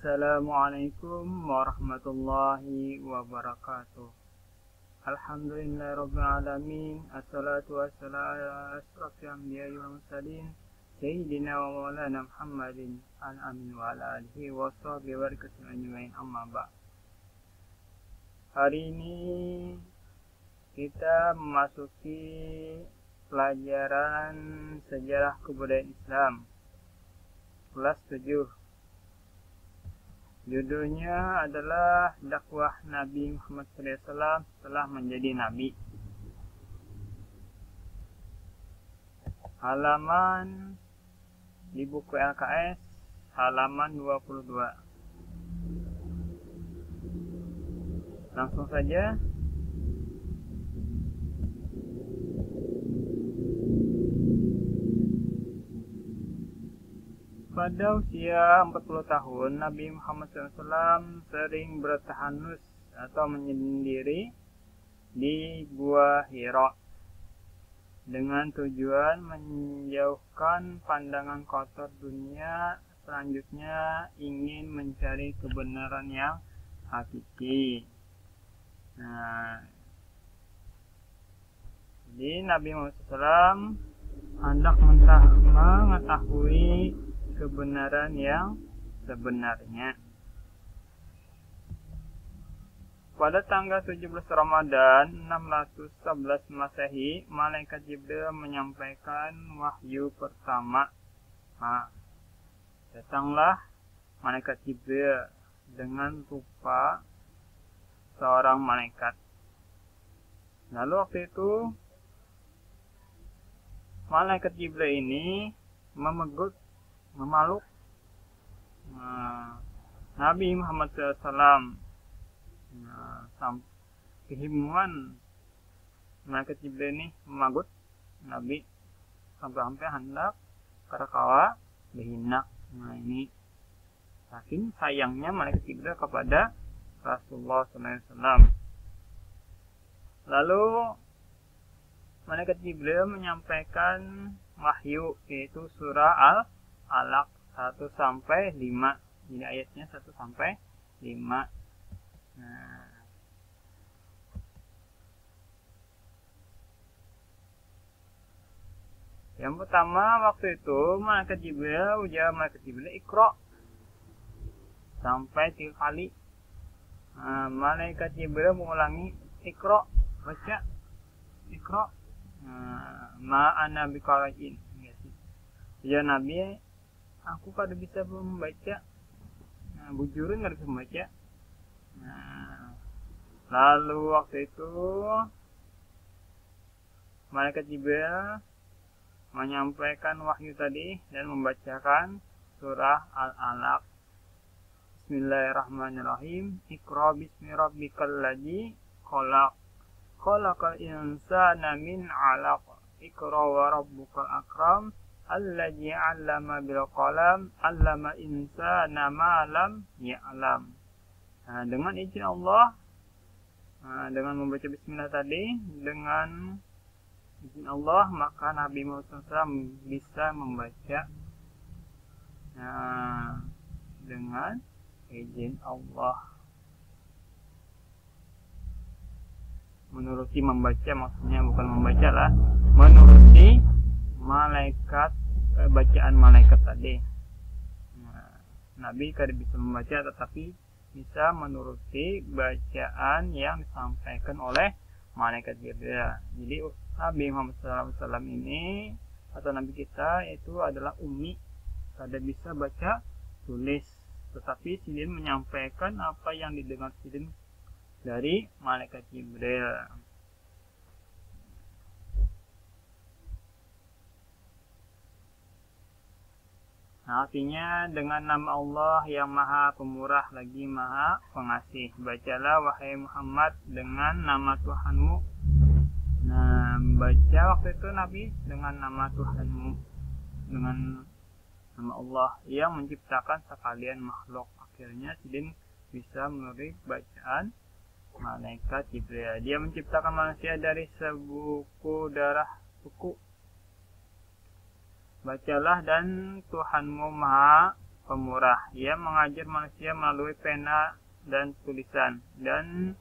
Assalamualaikum warahmatullahi wabarakatuh. Alhamdulillahirabbil alamin. Assalatu wassalamu ala asyrafil anbiya'i wal mursalin sayyidina wa maulana Muhammadin al-amin wa ala alihi wa sahbihi wa ajmain, amma ba'd. Hari ini kita memasuki pelajaran sejarah kebudayaan Islam kelas 7. Judulnya adalah dakwah Nabi Muhammad SAW setelah menjadi Nabi. Halaman di buku LKS halaman 22. Langsung saja. Pada usia 40 tahun, Nabi Muhammad SAW sering bertahanus atau menyendiri di Gua Hira dengan tujuan menjauhkan pandangan kotor dunia. Selanjutnya ingin mencari kebenaran yang hakiki. Jadi Nabi Muhammad SAW hendak mengetahui kebenaran yang sebenarnya. Pada tanggal 17 Ramadan 611 Masehi, Malaikat Jibril menyampaikan wahyu pertama. Datanglah Malaikat Jibril dengan rupa seorang malaikat. Lalu waktu itu Malaikat Jibril ini memeluk Nabi Muhammad SAW. Kehimpungan Malaikat Jibril ini memagut Nabi sampai hendak karakawa berhinak. Ini saking sayangnya Malaikat Jibril kepada Rasulullah SAW. Lalu Malaikat Jibril menyampaikan wahyu, yaitu surah Al-Alaq 1-5. Jadi ayatnya 1-5. Yang pertama waktu itu Malaikat Jibril, ujar Malaikat Jibril, Iqra, sampai 3 kali. Malaikat Jibril mengulangi, Iqra, baca, Iqra. Ma'ana biqara'in. Ya Nabi, aku kada bisa membaca. Bujurun kada bisa membaca. Lalu waktu itu Malaikat Jibril menyampaikan wahyu tadi dan membacakan surah Al-Alaq. Bismillahirrahmanirrahim. Iqra bismi rabbikal ladzi khalaq. Khalaqal insana min 'alaq. Iqra wa rabbukal akram. Alladzi 'allama bil qalam. 'allama insana ma lam ya'lam. Dengan izin Allah, dengan membaca bismillah tadi, dengan izin Allah, maka Nabi Muhammad SAW bisa membaca dengan izin Allah. Menuruti membaca, maksudnya bukan membaca lah, menuruti malaikat, bacaan malaikat tadi. Nabi kada bisa membaca, tetapi bisa menuruti bacaan yang disampaikan oleh Malaikat Jibril. Jadi Nabi Muhammad SAW ini, atau Nabi kita, itu adalah ummi, kada bisa baca tulis, tetapi Sidin menyampaikan apa yang didengar Sidin dari Malaikat Jibril. Artinya dengan nama Allah yang Maha Pemurah lagi Maha Pengasih. Bacalah wahai Muhammad dengan nama Tuhanmu. Baca waktu itu Nabi dengan nama Tuhanmu, dengan nama Allah yang menciptakan sekalian makhluk. Akhirnya Sidin bisa menulis bacaan Malaikat Jibril. Dia menciptakan manusia dari sebuku darah suku. Bacalah dan Tuhanmu Maha pemurah. Ia mengajar manusia melalui pena dan tulisan. Dan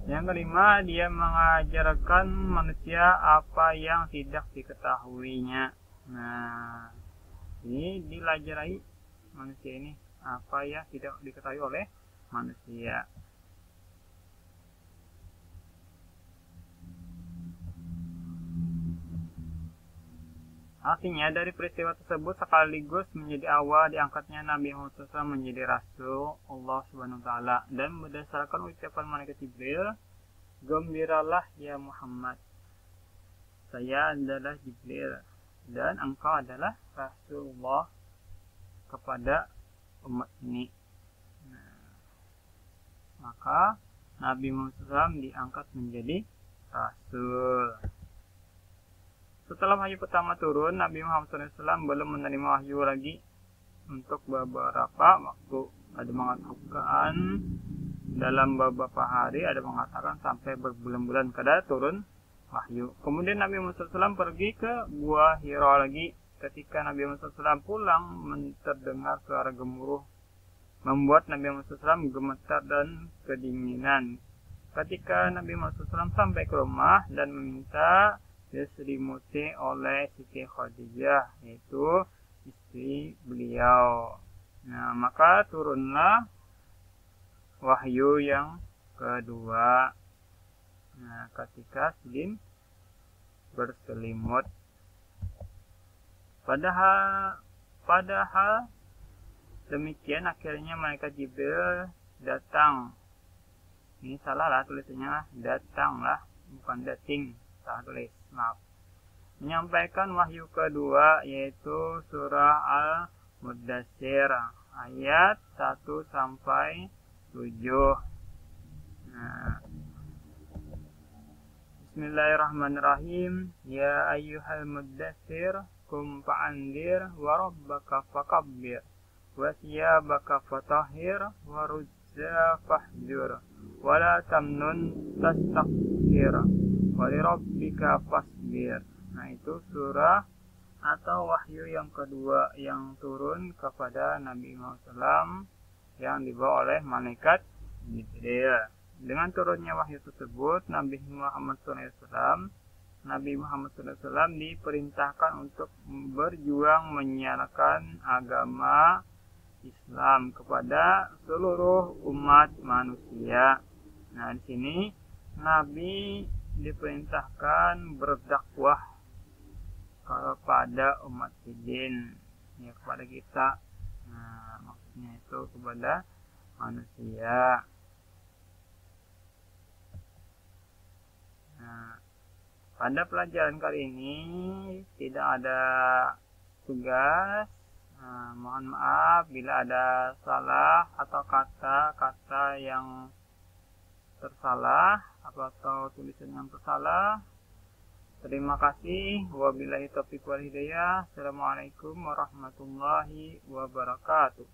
yang kelima, dia mengajarkan manusia apa yang tidak diketahuinya. Nah, ini dilajari manusia ini apa yang tidak diketahui oleh manusia. Artinya dari peristiwa tersebut sekaligus menjadi awal diangkatnya Nabi Muhammad SAW menjadi Rasul Allah Subhanahu Wa Taala, dan berdasarkan ucapan malaikat Jibril, gembiralah ya Muhammad, saya adalah Jibril dan engkau adalah Rasulullah kepada umat ini. Nah, maka Nabi Muhammad SAW diangkat menjadi Rasul. Setelah wahyu pertama turun, Nabi Muhammad SAW belum menerima wahyu lagi untuk beberapa waktu. Ada mengatakan dalam beberapa hari, ada mengatakan sampai berbulan-bulan kada turun wahyu. Kemudian Nabi Muhammad SAW pergi ke Gua Hira lagi. Ketika Nabi Muhammad SAW pulang, terdengar suara gemuruh, membuat Nabi Muhammad SAW gemetar dan kedinginan. Ketika Nabi Muhammad SAW sampai ke rumah dan meminta diselimuti oleh Siti Khadijah, yaitu istri beliau. Nah, maka turunlah wahyu yang kedua. Nah, ketika Selim berselimut. Padahal demikian akhirnya malaikat Jibril datang. Ini salah lah tulisannya, datang lah, bukan dating. Salah tulis, maaf. Menyampaikan wahyu kedua, yaitu surah Al-Muddatsir ayat 1 sampai 7. Nah, Bismillahirrahmanirrahim. Ya ayyuhal muddatsir kum fa'andir wa rabbaka fakabbir wa thiyabaka fatahhir wa rujza fahjur wa la tamnun tastakbir walirabbika fasbir. Nah, itu surah atau wahyu yang kedua yang turun kepada Nabi Muhammad SAW yang dibawa oleh malaikat Jibril. Dengan turunnya wahyu tersebut, Nabi Muhammad SAW diperintahkan untuk berjuang menyalakan agama Islam kepada seluruh umat manusia. Nah, di sini Nabi diperintahkan berdakwah kepada umat jin, ya, kepada kita. Nah, maksudnya itu kepada manusia. Nah, pada pelajaran kali ini tidak ada tugas. Nah, mohon maaf bila ada salah atau kata-kata yang tersalah atau tulisan yang tersalah. Terima kasih. Wabillahi taufiq wal hidayah. Assalamualaikum warahmatullahi wabarakatuh.